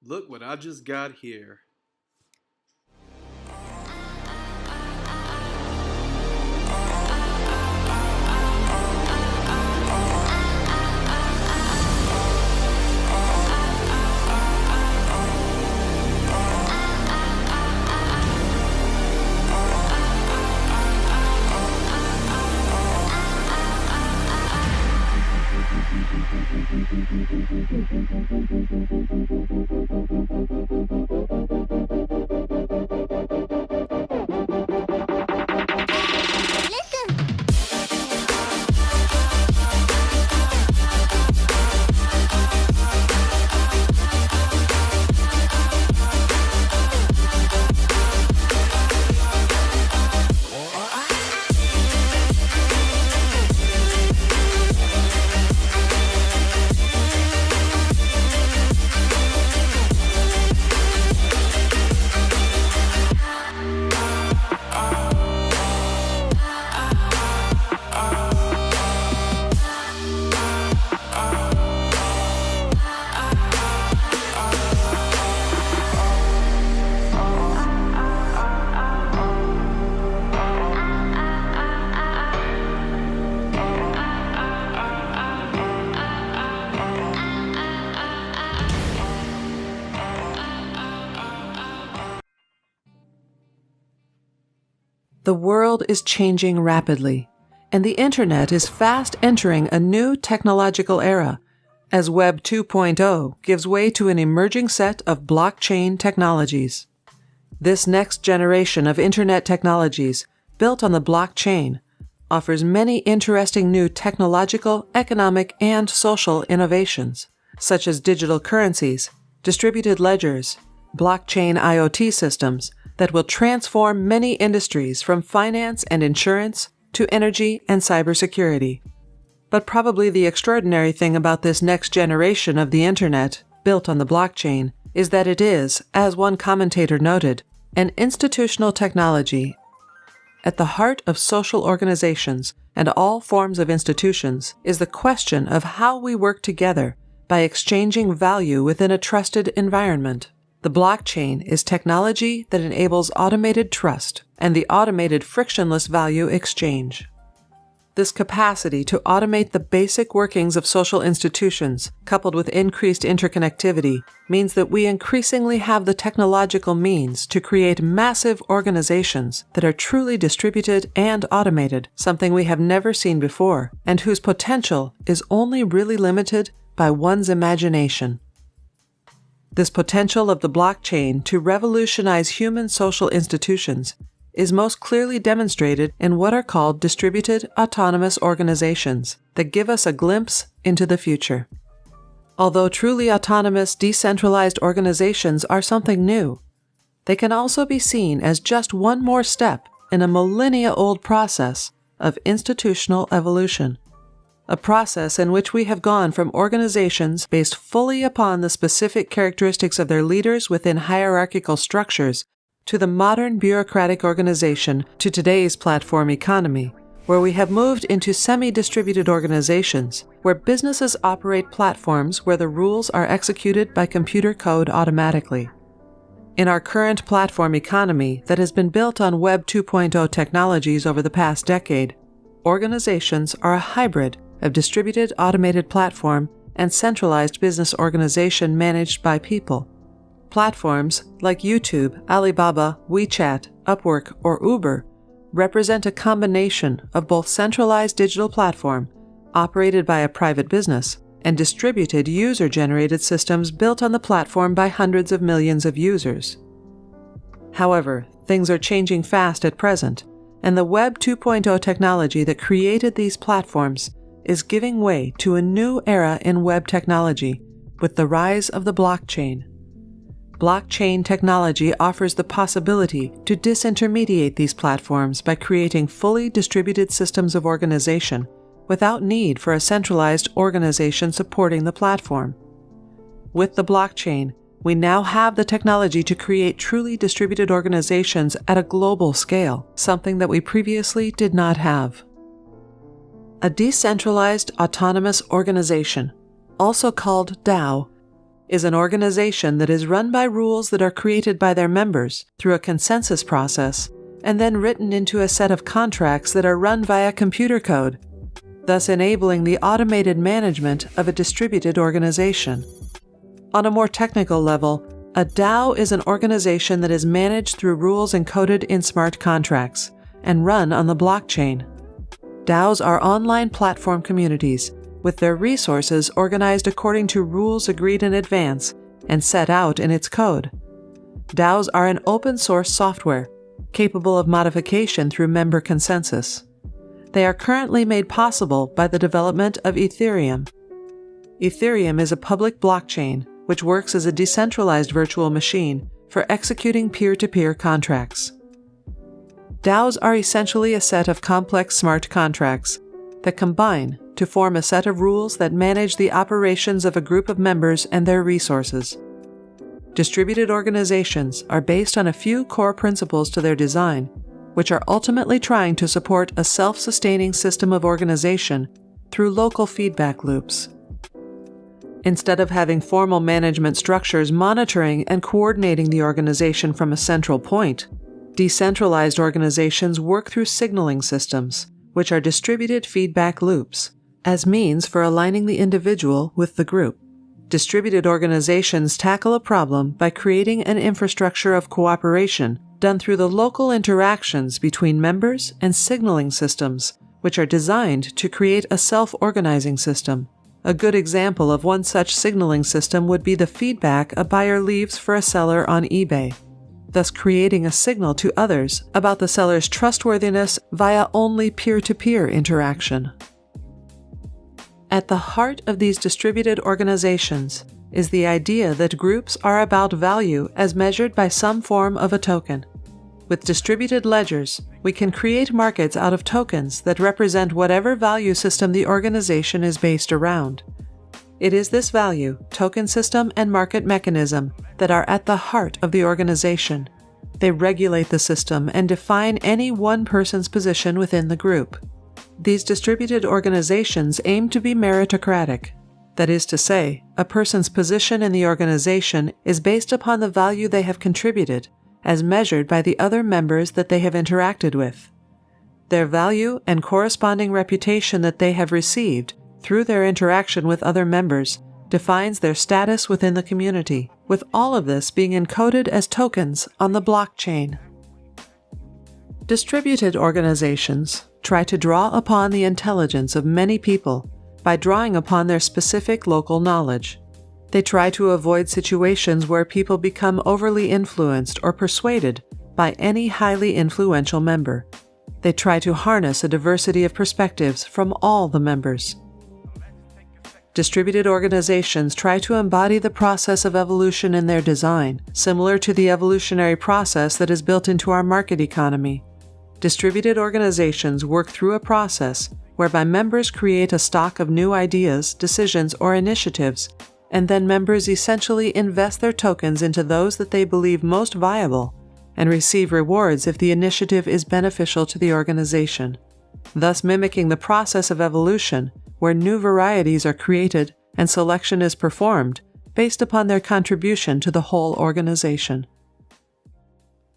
Look what I just got here. The world is changing rapidly, and the Internet is fast entering a new technological era, as Web 2.0 gives way to an emerging set of blockchain technologies. This next generation of Internet technologies, built on the blockchain, offers many interesting new technological, economic, and social innovations, such as digital currencies, distributed ledgers, blockchain IoT systems, that will transform many industries from finance and insurance to energy and cybersecurity. But probably the extraordinary thing about this next generation of the Internet, built on the blockchain, is that it is, as one commentator noted, an institutional technology. At the heart of social organizations and all forms of institutions is the question of how we work together by exchanging value within a trusted environment. The blockchain is technology that enables automated trust and the automated frictionless value exchange. This capacity to automate the basic workings of social institutions, coupled with increased interconnectivity, means that we increasingly have the technological means to create massive organizations that are truly distributed and automated, something we have never seen before, and whose potential is only really limited by one's imagination. This potential of the blockchain to revolutionize human social institutions is most clearly demonstrated in what are called distributed autonomous organizations that give us a glimpse into the future. Although truly autonomous, decentralized organizations are something new, they can also be seen as just one more step in a millennia-old process of institutional evolution. A process in which we have gone from organizations based fully upon the specific characteristics of their leaders within hierarchical structures to the modern bureaucratic organization to today's platform economy, where we have moved into semi-distributed organizations, where businesses operate platforms where the rules are executed by computer code automatically. In our current platform economy that has been built on Web 2.0 technologies over the past decade, organizations are a hybrid of distributed automated platform and centralized business organization managed by people. Platforms like YouTube, Alibaba, WeChat, Upwork, or Uber represent a combination of both centralized digital platform operated by a private business and distributed user-generated systems built on the platform by hundreds of millions of users. However, things are changing fast at present, and the Web 2.0 technology that created these platforms is giving way to a new era in web technology with the rise of the blockchain. Blockchain technology offers the possibility to disintermediate these platforms by creating fully distributed systems of organization without need for a centralized organization supporting the platform. With the blockchain, we now have the technology to create truly distributed organizations at a global scale, something that we previously did not have. A decentralized autonomous organization, also called DAO, is an organization that is run by rules that are created by their members through a consensus process and then written into a set of contracts that are run via computer code, thus enabling the automated management of a distributed organization. On a more technical level, a DAO is an organization that is managed through rules encoded in smart contracts and run on the blockchain. DAOs are online platform communities with their resources organized according to rules agreed in advance and set out in its code. DAOs are an open-source software capable of modification through member consensus. They are currently made possible by the development of Ethereum. Ethereum is a public blockchain which works as a decentralized virtual machine for executing peer-to-peer contracts. DAOs are essentially a set of complex smart contracts that combine to form a set of rules that manage the operations of a group of members and their resources. Distributed organizations are based on a few core principles to their design, which are ultimately trying to support a self-sustaining system of organization through local feedback loops. Instead of having formal management structures monitoring and coordinating the organization from a central point, decentralized organizations work through signaling systems, which are distributed feedback loops, as means for aligning the individual with the group. Distributed organizations tackle a problem by creating an infrastructure of cooperation done through the local interactions between members and signaling systems, which are designed to create a self-organizing system. A good example of one such signaling system would be the feedback a buyer leaves for a seller on eBay, thus creating a signal to others about the seller's trustworthiness via only peer-to-peer interaction. At the heart of these distributed organizations is the idea that groups are about value as measured by some form of a token. With distributed ledgers, we can create markets out of tokens that represent whatever value system the organization is based around. It is this value, token system, and market mechanism that are at the heart of the organization. They regulate the system and define any one person's position within the group. These distributed organizations aim to be meritocratic. That is to say, a person's position in the organization is based upon the value they have contributed, as measured by the other members that they have interacted with. Their value and corresponding reputation that they have received through their interaction with other members defines their status within the community, with all of this being encoded as tokens on the blockchain. Distributed organizations try to draw upon the intelligence of many people by drawing upon their specific local knowledge. They try to avoid situations where people become overly influenced or persuaded by any highly influential member. They try to harness a diversity of perspectives from all the members. Distributed organizations try to embody the process of evolution in their design, similar to the evolutionary process that is built into our market economy. Distributed organizations work through a process whereby members create a stock of new ideas, decisions, or initiatives, and then members essentially invest their tokens into those that they believe most viable and receive rewards if the initiative is beneficial to the organization, thus mimicking the process of evolution where new varieties are created and selection is performed based upon their contribution to the whole organization.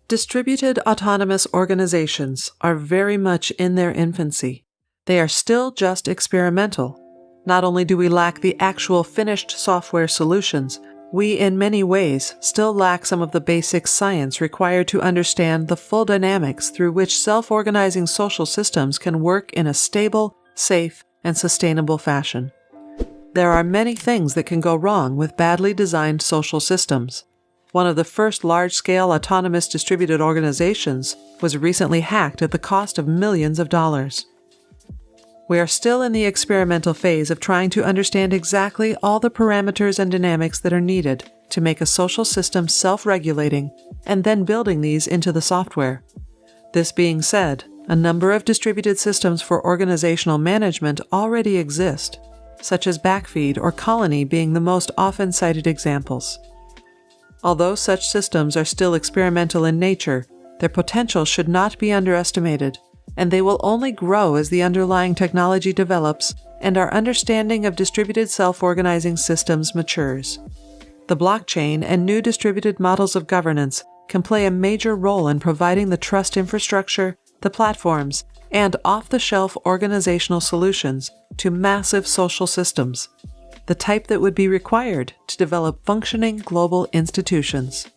Distributed autonomous organizations are very much in their infancy. They are still just experimental. Not only do we lack the actual finished software solutions, we in many ways still lack some of the basic science required to understand the full dynamics through which self-organizing social systems can work in a stable, safe, and sustainable fashion. There are many things that can go wrong with badly designed social systems. One of the first large-scale autonomous distributed organizations was recently hacked at the cost of millions of dollars. We are still in the experimental phase of trying to understand exactly all the parameters and dynamics that are needed to make a social system self-regulating and then building these into the software. This being said, a number of distributed systems for organizational management already exist, such as Backfeed or Colony being the most often cited examples. Although such systems are still experimental in nature, their potential should not be underestimated, and they will only grow as the underlying technology develops and our understanding of distributed self-organizing systems matures. The blockchain and new distributed models of governance can play a major role in providing the trust infrastructure, the platforms, and off-the-shelf organizational solutions to massive social systems, the type that would be required to develop functioning global institutions.